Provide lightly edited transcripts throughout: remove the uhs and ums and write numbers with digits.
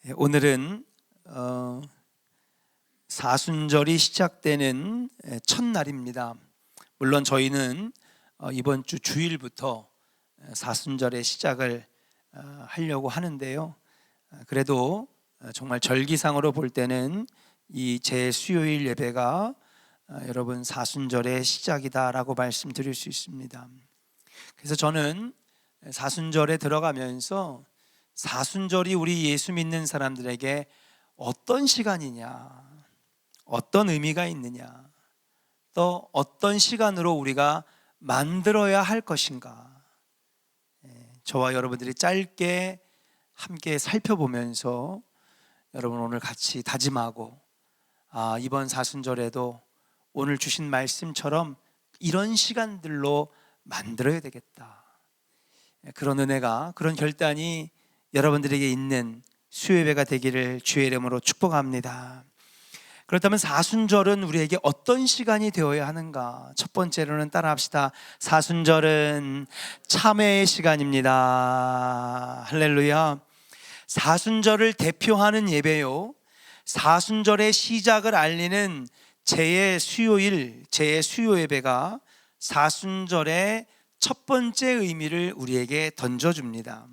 오늘은 사순절이 시작되는 첫날입니다. 물론 저희는 이번 주 주일부터 사순절의 시작을 하려고 하는데요. 그래도 정말 절기상으로 볼 때는 이 제수요일 예배가 여러분 사순절의 시작이다라고 말씀드릴 수 있습니다. 그래서 저는 사순절에 들어가면서 사순절이 우리 예수 믿는 사람들에게 어떤 시간이냐, 어떤 의미가 있느냐, 또 어떤 시간으로 우리가 만들어야 할 것인가, 저와 여러분들이 짧게 함께 살펴보면서 여러분 오늘 같이 다짐하고 이번 사순절에도 오늘 주신 말씀처럼 이런 시간들로 만들어야 되겠다, 그런 은혜가, 그런 결단이 여러분들에게 있는 수요예배가 되기를 주의 이름으로 축복합니다. 그렇다면 사순절은 우리에게 어떤 시간이 되어야 하는가? 첫 번째로는 따라합시다. 사순절은 참회의 시간입니다. 할렐루야. 사순절을 대표하는 예배요, 사순절의 시작을 알리는 제의 수요일, 제의 수요 예배가 사순절의 첫 번째 의미를 우리에게 던져줍니다.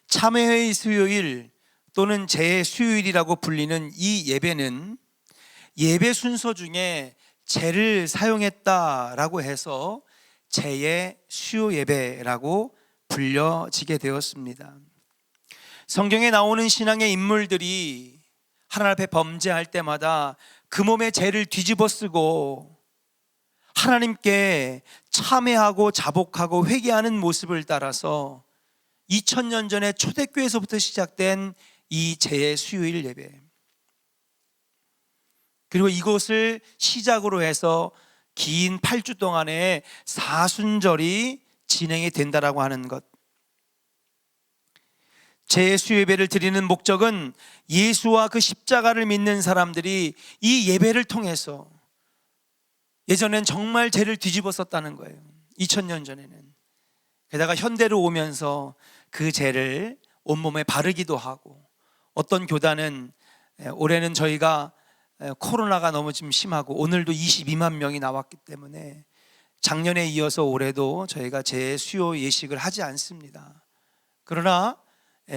참회의 수요일 또는 제수요일이라고 불리는 이 예배는 예배 순서 중에 제를 사용했다라고 해서 제의 수요 예배라고 불려지게 되었습니다. 성경에 나오는 신앙의 인물들이 하나님 앞에 범죄할 때마다 그 몸의 죄를 뒤집어 쓰고 하나님께 참회하고 자복하고 회개하는 모습을 따라서 2000년 전에 초대교회에서부터 시작된 이 제의 수요일 예배, 그리고 이것을 시작으로 해서 긴 8주 동안의 사순절이 진행이 된다라고 하는 것, 제의 수요 예배를 드리는 목적은 예수와 그 십자가를 믿는 사람들이 이 예배를 통해서, 예전엔 정말 죄를 뒤집어 썼다는 거예요. 2000년 전에는. 게다가 현대로 오면서 그 죄를 온몸에 바르기도 하고, 어떤 교단은 올해는 저희가 코로나가 너무 좀 심하고 오늘도 22만 명이 나왔기 때문에 작년에 이어서 올해도 저희가 제수요 예식을 하지 않습니다. 그러나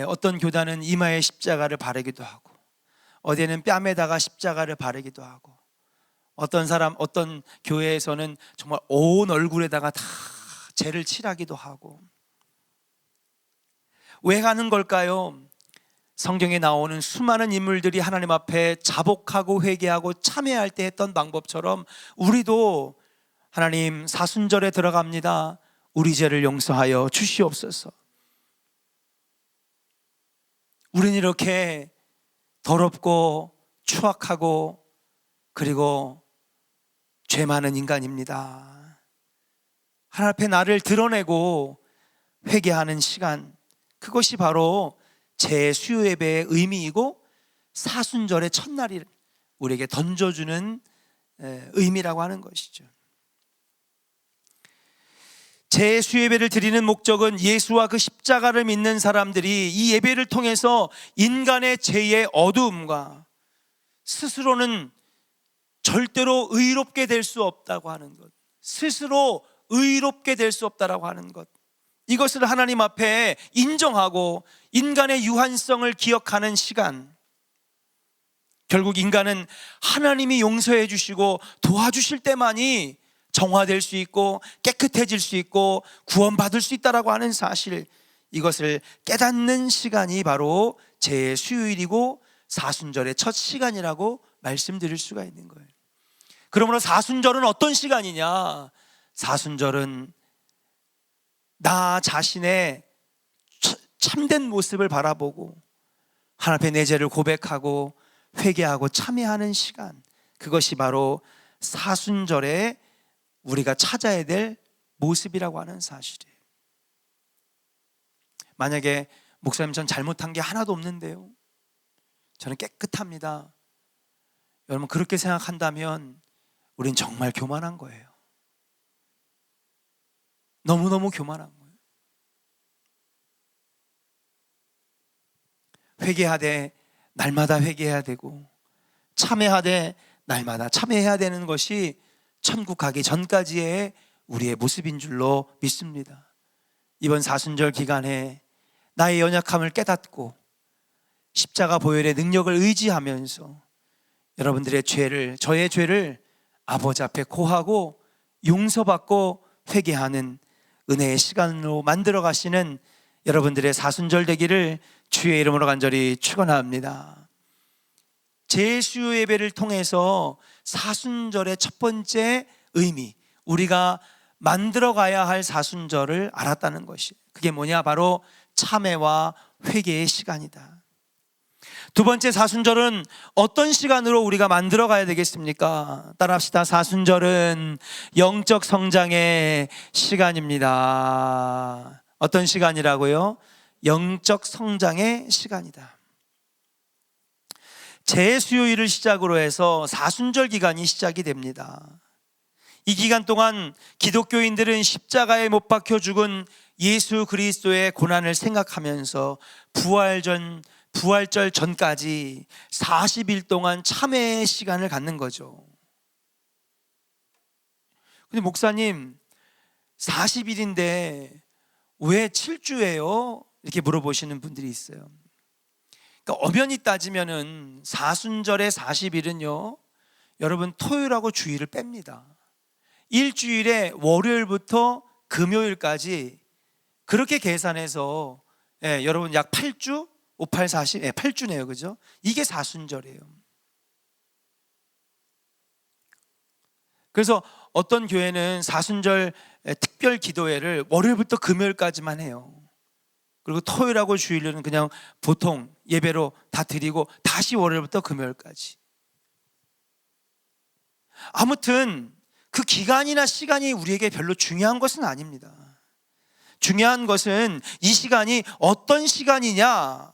어떤 교단은 이마에 십자가를 바르기도 하고, 어디에는 뺨에다가 십자가를 바르기도 하고, 어떤 교회에서는 정말 온 얼굴에다가 다 죄를 칠하기도 하고. 왜 하는 걸까요? 성경에 나오는 수많은 인물들이 하나님 앞에 자복하고 회개하고 참회할 때 했던 방법처럼 우리도 하나님 사순절에 들어갑니다, 우리 죄를 용서하여 주시옵소서. 우리는 이렇게 더럽고 추악하고 그리고 죄 많은 인간입니다. 하나님 앞에 나를 드러내고 회개하는 시간, 그것이 바로 제수요 예배의 의미이고 사순절의 첫날이 우리에게 던져주는 의미라고 하는 것이죠. 제수요 예배를 드리는 목적은 예수와 그 십자가를 믿는 사람들이 이 예배를 통해서 인간의 죄의 어두움과 스스로는 절대로 의롭게 될 수 없다고 하는 것, 스스로 의롭게 될 수 없다라고 하는 것, 이것을 하나님 앞에 인정하고 인간의 유한성을 기억하는 시간. 결국 인간은 하나님이 용서해 주시고 도와주실 때만이 정화될 수 있고 깨끗해질 수 있고 구원받을 수 있다라고 하는 사실, 이것을 깨닫는 시간이 바로 제수요일이고 사순절의 첫 시간이라고 말씀드릴 수가 있는 거예요. 그러므로 사순절은 어떤 시간이냐? 사순절은 나 자신의 참된 모습을 바라보고 하나님 앞에 내 죄를 고백하고 회개하고 참회하는 시간, 그것이 바로 사순절에 우리가 찾아야 될 모습이라고 하는 사실이에요. 만약에 목사님 전 잘못한 게 하나도 없는데요, 저는 깨끗합니다, 여러분 그렇게 생각한다면 우린 정말 교만한 거예요. 너무너무 교만한 거예요. 회개하되 날마다 회개해야 되고, 참회하되 날마다 참회해야 되는 것이 천국 가기 전까지의 우리의 모습인 줄로 믿습니다. 이번 사순절 기간에 나의 연약함을 깨닫고 십자가 보혈의 능력을 의지하면서 여러분들의 죄를, 저의 죄를 아버지 앞에 고하고 용서받고 회개하는 은혜의 시간으로 만들어 가시는 여러분들의 사순절 되기를 주의 이름으로 간절히 축원합니다. 제수요 예배를 통해서 사순절의 첫 번째 의미, 우리가 만들어 가야 할 사순절을 알았다는 것이, 그게 뭐냐? 바로 참회와 회개의 시간이다. 두 번째, 사순절은 어떤 시간으로 우리가 만들어 가야 되겠습니까? 따라합시다. 사순절은 영적 성장의 시간입니다. 어떤 시간이라고요? 영적 성장의 시간이다. 제수요일을 시작으로 해서 사순절 기간이 시작이 됩니다. 이 기간 동안 기독교인들은 십자가에 못 박혀 죽은 예수 그리스도의 고난을 생각하면서 부활절 전까지 40일 동안 참회의 시간을 갖는 거죠. 근데 목사님, 40일인데 왜 7주예요? 이렇게 물어보시는 분들이 있어요. 그러니까 엄연히 따지면은 사순절의 40일은요, 여러분 토요일하고 주일을 뺍니다. 일주일에 월요일부터 금요일까지 그렇게 계산해서, 여러분 약 8주? 5, 8, 40, 8주네요. 그죠? 이게 사순절이에요. 그래서 어떤 교회는 사순절 특별 기도회를 월요일부터 금요일까지만 해요. 그리고 토요일하고 주일은 그냥 보통 예배로 다 드리고 다시 월요일부터 금요일까지. 아무튼 그 기간이나 시간이 우리에게 별로 중요한 것은 아닙니다. 중요한 것은 이 시간이 어떤 시간이냐.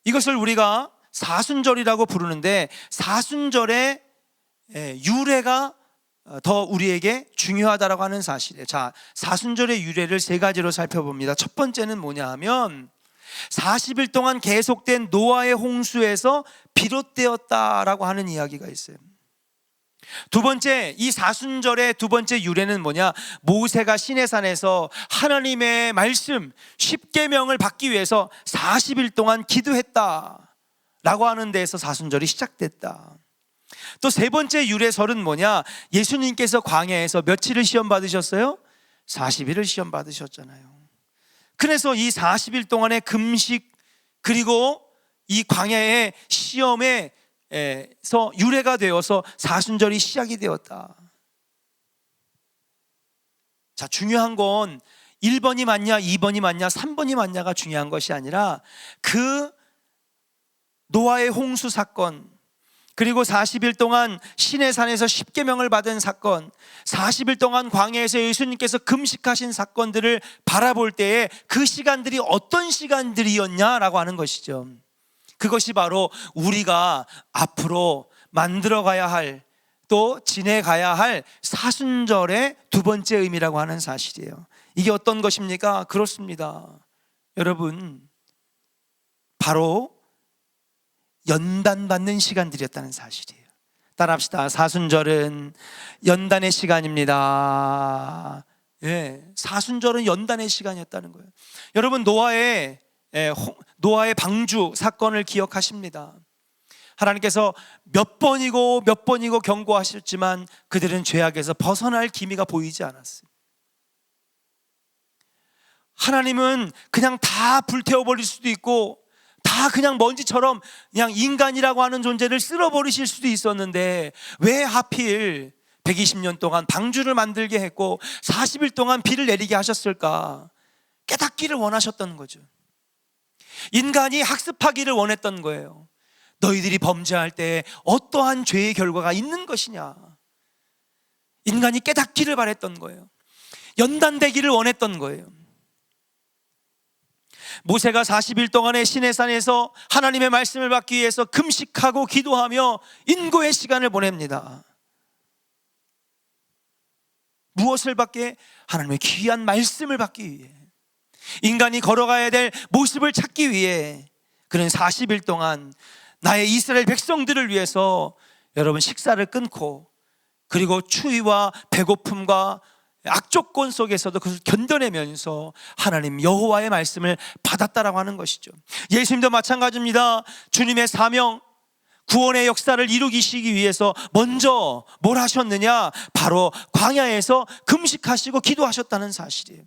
이것을 우리가 사순절이라고 부르는데, 사순절의 유래가 더 우리에게 중요하다라고 하는 사실이에요. 자, 사순절의 유래를 세 가지로 살펴봅니다. 첫 번째는 뭐냐 하면 40일 동안 계속된 노아의 홍수에서 비롯되었다라고 하는 이야기가 있어요. 두 번째, 이 사순절의 두 번째 유래는 뭐냐? 모세가 시내산에서 하나님의 말씀 10계명을 받기 위해서 40일 동안 기도했다라고 하는 데에서 사순절이 시작됐다. 또 세 번째 유래설은 뭐냐? 예수님께서 광야에서 며칠을 시험 받으셨어요? 40일을 시험 받으셨잖아요. 그래서 이 40일 동안의 금식, 그리고 이 광야의 시험에 서 유래가 되어서 사순절이 시작이 되었다. 자, 중요한 건 1번이 맞냐 2번이 맞냐 3번이 맞냐가 중요한 것이 아니라 그 노아의 홍수 사건, 그리고 40일 동안 시내산에서 10계명을 받은 사건, 40일 동안 광야에서 예수님께서 금식하신 사건들을 바라볼 때에 그 시간들이 어떤 시간들이었냐라고 하는 것이죠. 그것이 바로 우리가 앞으로 만들어가야 할, 또 지내가야 할 사순절의 두 번째 의미라고 하는 사실이에요. 이게 어떤 것입니까? 그렇습니다. 여러분, 바로 연단받는 시간들이었다는 사실이에요. 따라합시다. 사순절은 연단의 시간입니다. 사순절은 연단의 시간이었다는 거예요. 여러분, 노아의 방주 사건을 기억하십니다. 하나님께서 몇 번이고 경고하셨지만 그들은 죄악에서 벗어날 기미가 보이지 않았어요. 하나님은 그냥 다 불태워버릴 수도 있고, 다 그냥 먼지처럼 그냥 인간이라고 하는 존재를 쓸어버리실 수도 있었는데, 왜 하필 120년 동안 방주를 만들게 했고 40일 동안 비를 내리게 하셨을까? 깨닫기를 원하셨던 거죠. 인간이 학습하기를 원했던 거예요. 너희들이 범죄할 때 어떠한 죄의 결과가 있는 것이냐. 인간이 깨닫기를 바랬던 거예요. 연단되기를 원했던 거예요. 모세가 40일 동안의 시내산에서 하나님의 말씀을 받기 위해서 금식하고 기도하며 인고의 시간을 보냅니다. 무엇을 받기 위해? 하나님의 귀한 말씀을 받기 위해, 인간이 걸어가야 될 모습을 찾기 위해 그는 40일 동안 나의 이스라엘 백성들을 위해서 여러분 식사를 끊고, 그리고 추위와 배고픔과 악조건 속에서도 그것을 견뎌내면서 하나님 여호와의 말씀을 받았다라고 하는 것이죠. 예수님도 마찬가지입니다. 주님의 사명, 구원의 역사를 이루시기 위해서 먼저 뭘 하셨느냐? 바로 광야에서 금식하시고 기도하셨다는 사실이에요.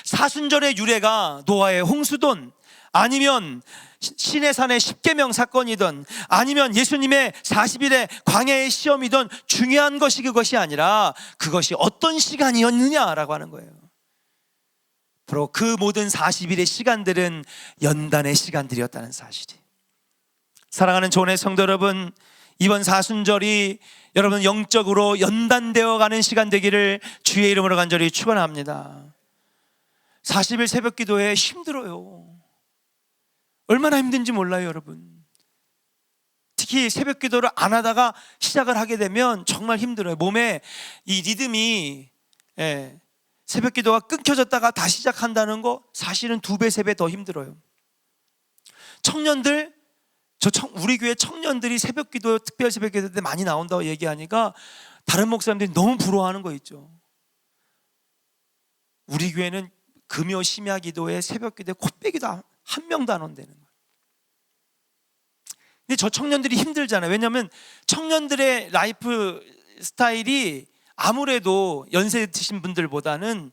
사순절의 유래가 노아의 홍수든, 아니면 시내산의 십계명 사건이든, 아니면 예수님의 40일의 광야의 시험이든 중요한 것이 그것이 아니라 그것이 어떤 시간이었느냐라고 하는 거예요. 바로 그 모든 40일의 시간들은 연단의 시간들이었다는 사실이. 사랑하는 조원의 성도 여러분, 이번 사순절이 여러분 영적으로 연단되어 가는 시간 되기를 주의 이름으로 간절히 축원합니다. 40일 새벽 기도에 힘들어요. 얼마나 힘든지 몰라요, 여러분. 특히 새벽 기도를 안 하다가 시작을 하게 되면 정말 힘들어요. 몸에 이 리듬이, 새벽 기도가 끊겨졌다가 다시 시작한다는 거 사실은 2배, 3배 더 힘들어요. 청년들, 우리 교회 청년들이 새벽 기도, 특별 새벽 기도 때 많이 나온다고 얘기하니까 다른 목사님들이 너무 부러워하는 거 있죠. 우리 교회는 금요 심야 기도에 새벽 기도에 콧배기도 한 명도 안 온다는 거예요. 근데 저 청년들이 힘들잖아요. 왜냐하면 청년들의 라이프 스타일이 아무래도 연세 드신 분들보다는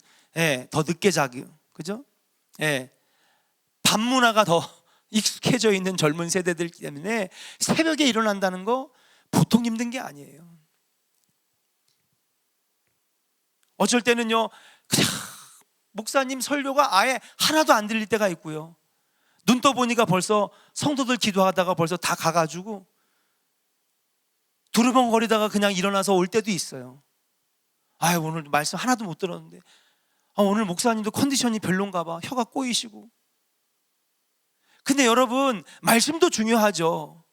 더 늦게 자기, 그죠? 밤 문화가 더 익숙해져 있는 젊은 세대들 때문에 새벽에 일어난다는 거 보통 힘든 게 아니에요. 어쩔 때는요, 그냥 목사님 설교가 아예 하나도 안 들릴 때가 있고요, 눈 떠보니까 벌써 성도들 기도하다가 벌써 다 가가지고 두루뭉거리다가 그냥 일어나서 올 때도 있어요. 아유, 오늘 말씀 하나도 못 들었는데, 오늘 목사님도 컨디션이 별론가 봐, 혀가 꼬이시고. 근데 여러분, 말씀도 중요하죠.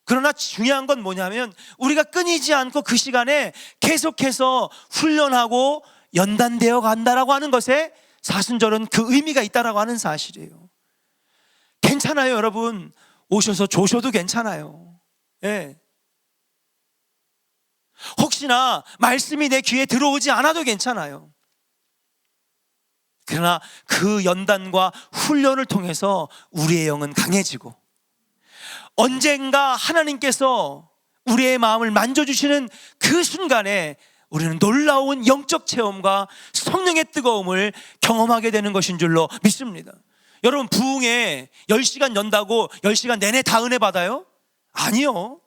그러나 중요한 건 뭐냐면 우리가 끊이지 않고 그 시간에 계속해서 훈련하고 연단되어 간다라고 하는 것에 사순절은 그 의미가 있다라고 하는 사실이에요. 괜찮아요, 여러분. 오셔서 조셔도 괜찮아요. 혹시나 말씀이 내 귀에 들어오지 않아도 괜찮아요. 그러나 그 연단과 훈련을 통해서 우리의 영은 강해지고, 언젠가 하나님께서 우리의 마음을 만져주시는 그 순간에 우리는 놀라운 영적 체험과 성령의 뜨거움을 경험하게 되는 것인 줄로 믿습니다. 여러분, 부흥에 10시간 연다고 10시간 내내 다 은혜 받아요? 아니요.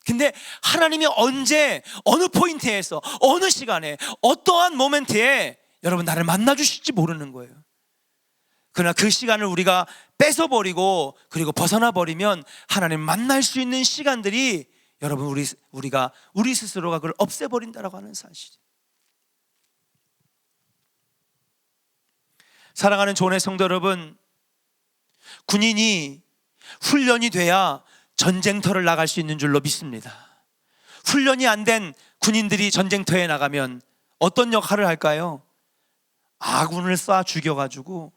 근데 하나님이 언제, 어느 포인트에서, 어느 시간에, 어떠한 모멘트에 여러분 나를 만나 주실지 모르는 거예요. 그러나 그 시간을 우리가 뺏어버리고 그리고 벗어나 버리면 하나님 만날 수 있는 시간들이 여러분 우리가 우리 스스로가 그걸 없애버린다라고 하는 사실이에요. 사랑하는 조원의 성도 여러분, 군인이 훈련이 돼야 전쟁터를 나갈 수 있는 줄로 믿습니다. 훈련이 안 된 군인들이 전쟁터에 나가면 어떤 역할을 할까요? 아군을 쏴 죽여가지고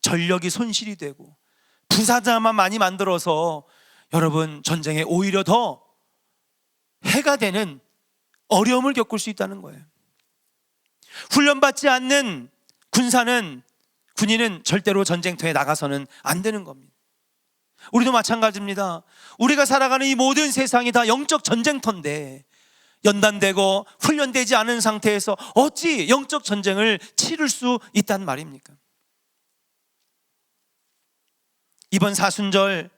전력이 손실이 되고 부사자만 많이 만들어서 여러분 전쟁에 오히려 더 해가 되는 어려움을 겪을 수 있다는 거예요. 훈련받지 않는 군인은 절대로 전쟁터에 나가서는 안 되는 겁니다. 우리도 마찬가지입니다. 우리가 살아가는 이 모든 세상이 다 영적 전쟁터인데 연단되고 훈련되지 않은 상태에서 어찌 영적 전쟁을 치를 수 있단 말입니까? 이번 사순절,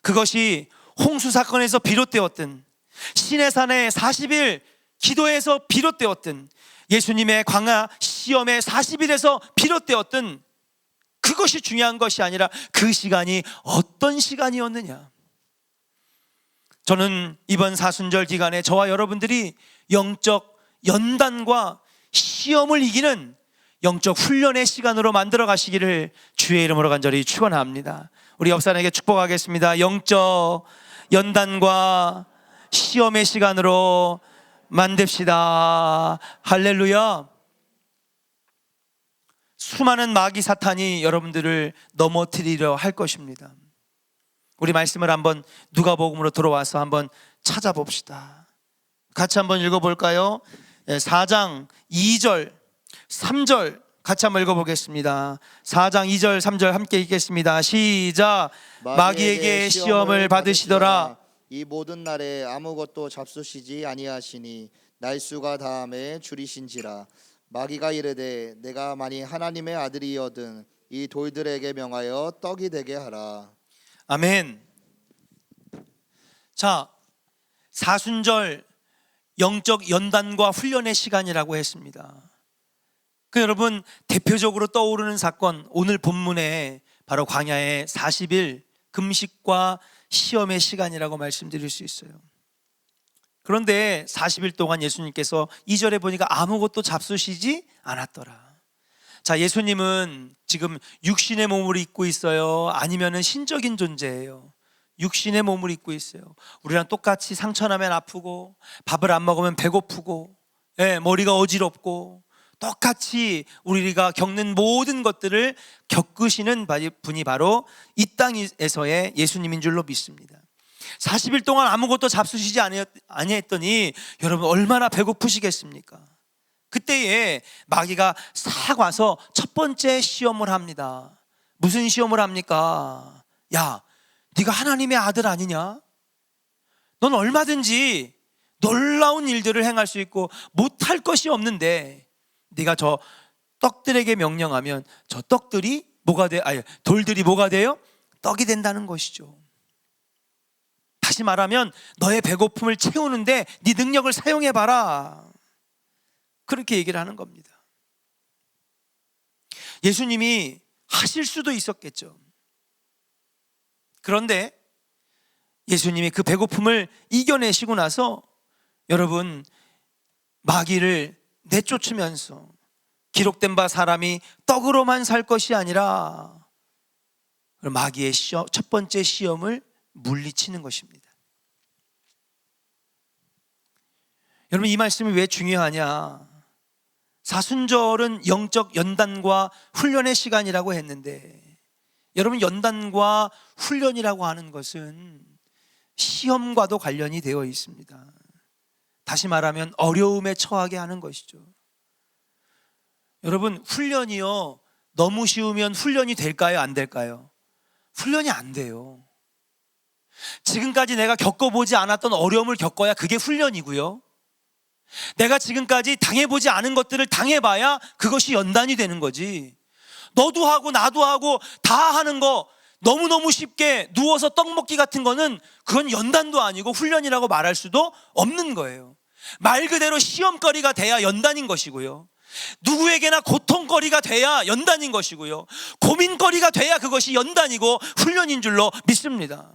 그것이 홍수 사건에서 비롯되었든 시내산의 40일 기도에서 비롯되었든 예수님의 광야 시험의 40일에서 비롯되었든 그것이 중요한 것이 아니라 그 시간이 어떤 시간이었느냐. 저는 이번 사순절 기간에 저와 여러분들이 영적 연단과 시험을 이기는 영적 훈련의 시간으로 만들어 가시기를 주의 이름으로 간절히 축원합니다. 우리 옆 사람에게 축복하겠습니다. 영적 연단과 시험의 시간으로 만듭시다. 할렐루야. 수많은 마귀 사탄이 여러분들을 넘어뜨리려 할 것입니다. 우리 말씀을 한번 누가복음으로 들어와서 한번 찾아봅시다. 같이 한번 읽어볼까요? 4장 2절 3절 같이 한번 읽어보겠습니다. 4장 2절 3절 함께 읽겠습니다. 시작. 마귀에게 시험을 받으시더라. 이 모든 날에 아무것도 잡수시지 아니하시니 날수가 다함에 줄이신지라. 마귀가 이르되 내가 만일 하나님의 아들이여든 이 돌들에게 명하여 떡이 되게 하라. 아멘. 자, 사순절 영적 연단과 훈련의 시간이라고 했습니다. 여러분, 대표적으로 떠오르는 사건, 오늘 본문에 바로 광야의 40일 금식과 시험의 시간이라고 말씀드릴 수 있어요. 그런데 40일 동안 예수님께서 2절에 보니까 아무것도 잡수시지 않았더라. 자, 예수님은 지금 육신의 몸을 입고 있어요? 아니면은 신적인 존재예요? 육신의 몸을 입고 있어요. 우리랑 똑같이 상처나면 아프고 밥을 안 먹으면 배고프고 머리가 어지럽고 똑같이 우리가 겪는 모든 것들을 겪으시는 분이 바로 이 땅에서의 예수님인 줄로 믿습니다. 40일 동안 아무것도 잡수시지 아니했더니 여러분 얼마나 배고프시겠습니까? 그때에 마귀가 싹 와서 첫 번째 시험을 합니다. 무슨 시험을 합니까? 야, 네가 하나님의 아들 아니냐? 넌 얼마든지 놀라운 일들을 행할 수 있고 못할 것이 없는데 네가 저 떡들에게 명령하면 저 떡들이 뭐가 돼? 돌들이 뭐가 돼요? 떡이 된다는 것이죠. 다시 말하면 너의 배고픔을 채우는데 네 능력을 사용해봐라. 그렇게 얘기를 하는 겁니다. 예수님이 하실 수도 있었겠죠. 그런데 예수님이 그 배고픔을 이겨내시고 나서 여러분 마귀를 내쫓으면서 기록된 바 사람이 떡으로만 살 것이 아니라 마귀의 첫 번째 시험을 물리치는 것입니다. 여러분 이 말씀이 왜 중요하냐? 사순절은 영적 연단과 훈련의 시간이라고 했는데 여러분 연단과 훈련이라고 하는 것은 시험과도 관련이 되어 있습니다. 다시 말하면 어려움에 처하게 하는 것이죠. 여러분 훈련이요 너무 쉬우면 훈련이 될까요? 안 될까요? 훈련이 안 돼요. 지금까지 내가 겪어보지 않았던 어려움을 겪어야 그게 훈련이고요, 내가 지금까지 당해보지 않은 것들을 당해봐야 그것이 연단이 되는 거지. 너도 하고 나도 하고 다 하는 거 너무너무 쉽게 누워서 떡 먹기 같은 거는 그건 연단도 아니고 훈련이라고 말할 수도 없는 거예요. 말 그대로 시험거리가 돼야 연단인 것이고요, 누구에게나 고통거리가 돼야 연단인 것이고요, 고민거리가 돼야 그것이 연단이고 훈련인 줄로 믿습니다.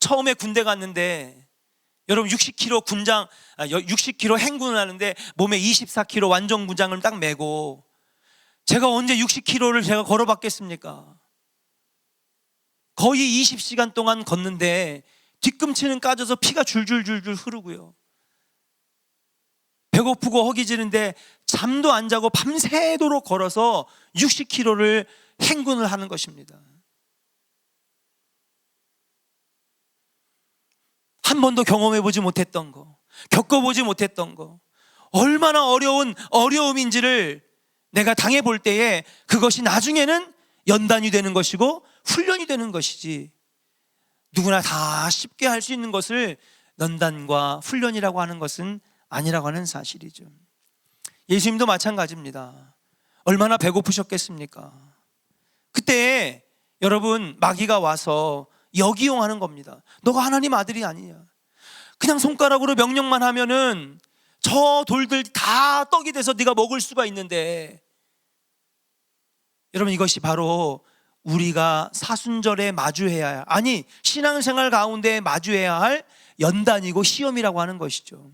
처음에 군대 갔는데 여러분 60kg 행군을 하는데 몸에 24kg 완전 군장을 딱 메고 제가 언제 60kg를 제가 걸어봤겠습니까? 거의 20시간 동안 걷는데 뒤꿈치는 까져서 피가 줄줄줄줄 흐르고요, 배고프고 허기지는데 잠도 안 자고 밤새도록 걸어서 60km를 행군을 하는 것입니다. 한 번도 경험해보지 못했던 거, 겪어보지 못했던 거, 얼마나 어려운 어려움인지를 내가 당해볼 때에 그것이 나중에는 연단이 되는 것이고 훈련이 되는 것이지, 누구나 다 쉽게 할 수 있는 것을 연단과 훈련이라고 하는 것은 아니라고 하는 사실이죠. 예수님도 마찬가지입니다. 얼마나 배고프셨겠습니까? 그때 여러분 마귀가 와서 역이용하는 겁니다. 너가 하나님 아들이 아니냐, 그냥 손가락으로 명령만 하면은 저 돌들 다 떡이 돼서 네가 먹을 수가 있는데, 여러분 이것이 바로 우리가 사순절에 마주해야 할, 신앙생활 가운데 마주해야 할 연단이고 시험이라고 하는 것이죠.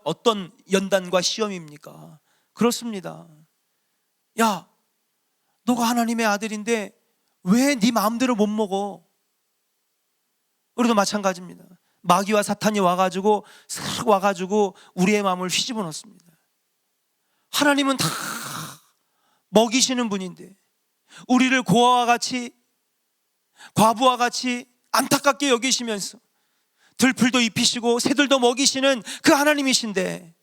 어떤 연단과 시험입니까? 그렇습니다. 야, 너가 하나님의 아들인데 왜 네 마음대로 못 먹어? 우리도 마찬가지입니다. 마귀와 사탄이 와가지고 싹 와가지고 우리의 마음을 휘집어 놓습니다. 하나님은 다 먹이시는 분인데 우리를 고아와 같이, 과부와 같이 안타깝게 여기시면서 들풀도 입히시고 새들도 먹이시는 그 하나님이신데,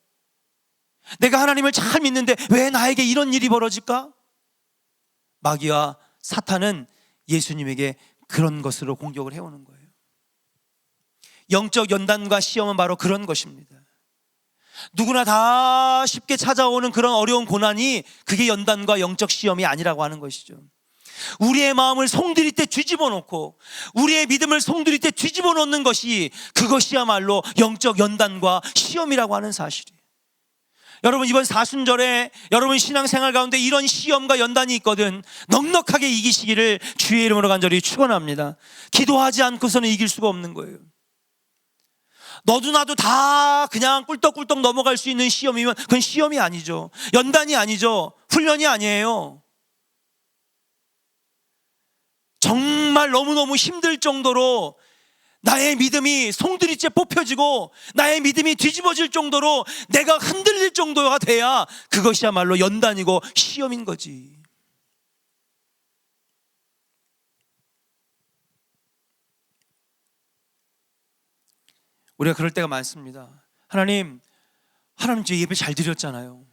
내가 하나님을 잘 믿는데 왜 나에게 이런 일이 벌어질까? 마귀와 사탄은 예수님에게 그런 것으로 공격을 해오는 거예요. 영적 연단과 시험은 바로 그런 것입니다. 누구나 다 쉽게 찾아오는 그런 어려운 고난이 그게 연단과 영적 시험이 아니라고 하는 것이죠. 우리의 마음을 송두리째 뒤집어 놓고 우리의 믿음을 송두리째 뒤집어 놓는 것이, 그것이야말로 영적 연단과 시험이라고 하는 사실이에요. 여러분, 이번 사순절에 여러분 신앙생활 가운데 이런 시험과 연단이 있거든 넉넉하게 이기시기를 주의 이름으로 간절히 축원합니다. 기도하지 않고서는 이길 수가 없는 거예요. 너도 나도 다 그냥 꿀떡꿀떡 넘어갈 수 있는 시험이면 그건 시험이 아니죠. 연단이 아니죠. 훈련이 아니에요. 정말 너무너무 힘들 정도로 나의 믿음이 송두리째 뽑혀지고 나의 믿음이 뒤집어질 정도로 내가 흔들릴 정도가 돼야 그것이야말로 연단이고 시험인 거지. 우리가 그럴 때가 많습니다. 하나님 저 예배 잘 드렸잖아요.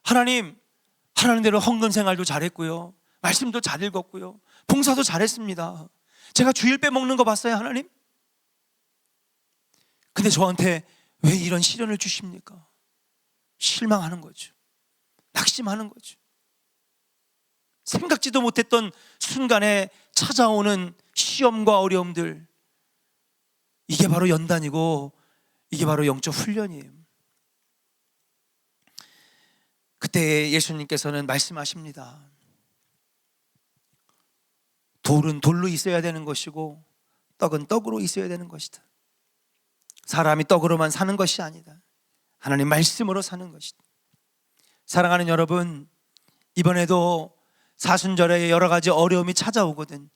하나님대로 헌금 생활도 잘했고요, 말씀도 잘 읽었고요, 봉사도 잘했습니다. 제가 주일 빼먹는 거 봤어요, 하나님? 근데 저한테 왜 이런 시련을 주십니까? 실망하는 거죠. 낙심하는 거죠. 생각지도 못했던 순간에 찾아오는 시험과 어려움들, 이게 바로 연단이고 이게 바로 영적 훈련이에요. 그때 예수님께서는 말씀하십니다. 돌은 돌로 있어야 되는 것이고 떡은 떡으로 있어야 되는 것이다. 사람이 떡으로만 사는 것이 아니다. 하나님 말씀으로 사는 것이다. 사랑하는 여러분, 이번에도 사순절에 여러 가지 어려움이 찾아오거든.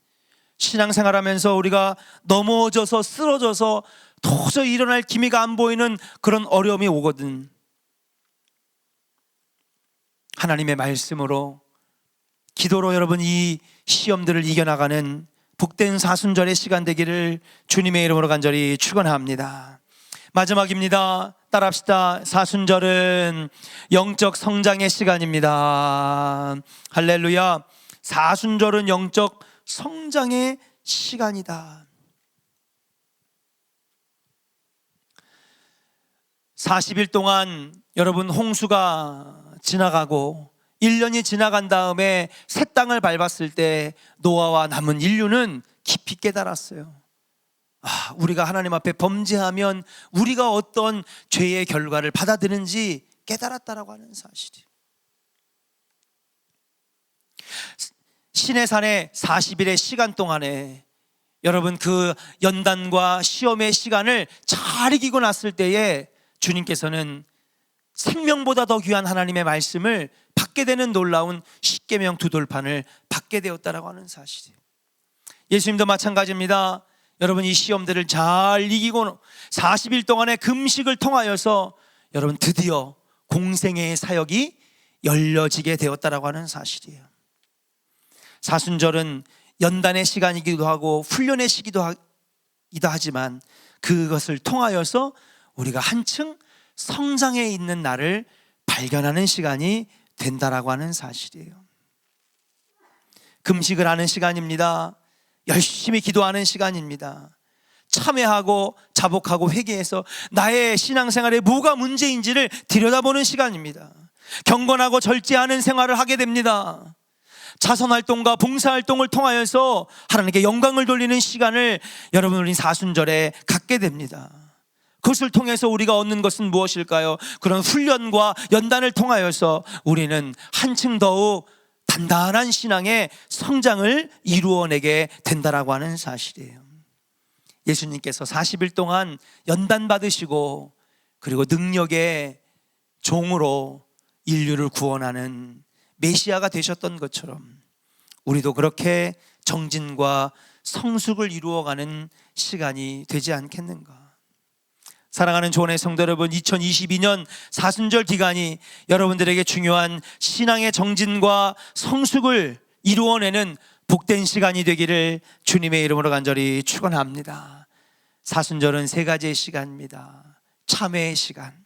신앙생활하면서 우리가 넘어져서 쓰러져서 도저히 일어날 기미가 안 보이는 그런 어려움이 오거든. 하나님의 말씀으로, 기도로 여러분 이 시험들을 이겨나가는 복된 사순절의 시간 되기를 주님의 이름으로 간절히 축원합니다. 마지막입니다. 따라합시다. 사순절은 영적 성장의 시간입니다. 할렐루야. 사순절은 영적 성장의 시간이다. 40일 동안 여러분 홍수가 지나가고 1년이 지나간 다음에 새 땅을 밟았을 때 노아와 남은 인류는 깊이 깨달았어요. 우리가 하나님 앞에 범죄하면 우리가 어떤 죄의 결과를 받아들이는지 깨달았다라고 하는 사실이에요. 시내산의 40일의 시간 동안에 여러분 그 연단과 시험의 시간을 잘 이기고 났을 때에 주님께서는 생명보다 더 귀한 하나님의 말씀을 받게 되는 놀라운 십계명 두 돌판을 받게 되었다라고 하는 사실이에요. 예수님도 마찬가지입니다. 여러분 이 시험들을 잘 이기고 40일 동안의 금식을 통하여서 여러분 드디어 공생애의 사역이 열려지게 되었다라고 하는 사실이에요. 사순절은 연단의 시간이기도 하고 훈련의 시기도 하지만 그것을 통하여서 우리가 한층 성장해 있는 나를 발견하는 시간이 된다라고 하는 사실이에요. 금식을 하는 시간입니다. 열심히 기도하는 시간입니다. 참회하고 자복하고 회개해서 나의 신앙생활에 뭐가 문제인지를 들여다보는 시간입니다. 경건하고 절제하는 생활을 하게 됩니다. 자선활동과 봉사활동을 통하여서 하나님께 영광을 돌리는 시간을 여러분 우리 사순절에 갖게 됩니다. 그것을 통해서 우리가 얻는 것은 무엇일까요? 그런 훈련과 연단을 통하여서 우리는 한층 더욱 단단한 신앙의 성장을 이루어내게 된다라고 하는 사실이에요. 예수님께서 40일 동안 연단 받으시고 그리고 능력의 종으로 인류를 구원하는 메시아가 되셨던 것처럼 우리도 그렇게 정진과 성숙을 이루어가는 시간이 되지 않겠는가. 사랑하는 조원의 성도 여러분, 2022년 사순절 기간이 여러분들에게 중요한 신앙의 정진과 성숙을 이루어내는 복된 시간이 되기를 주님의 이름으로 간절히 축원합니다. 사순절은 세 가지의 시간입니다. 참회의 시간,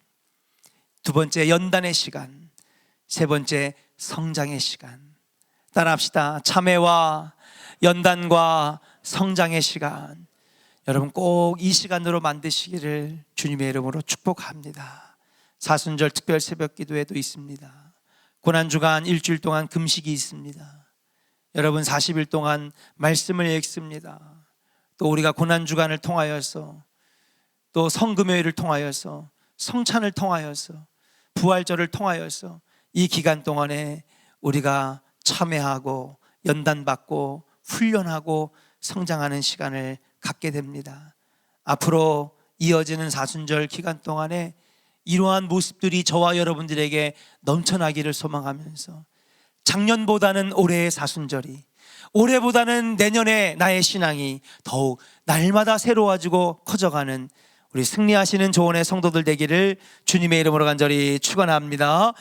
두 번째 연단의 시간, 세 번째 성장의 시간. 따라합시다. 참회와 연단과 성장의 시간. 여러분 꼭 이 시간으로 만드시기를 주님의 이름으로 축복합니다. 사순절 특별 새벽 기도회도 있습니다. 고난주간 일주일 동안 금식이 있습니다. 여러분 40일 동안 말씀을 읽습니다. 또 우리가 고난주간을 통하여서, 또 성금요일을 통하여서, 성찬을 통하여서, 부활절을 통하여서 이 기간 동안에 우리가 참회하고 연단받고 훈련하고 성장하는 시간을 갖게 됩니다. 앞으로 이어지는 사순절 기간 동안에 이러한 모습들이 저와 여러분들에게 넘쳐나기를 소망하면서 작년보다는 올해의 사순절이, 올해보다는 내년에 나의 신앙이 더욱 날마다 새로워지고 커져가는 우리 승리하시는 조원의 성도들 되기를 주님의 이름으로 간절히 축원합니다.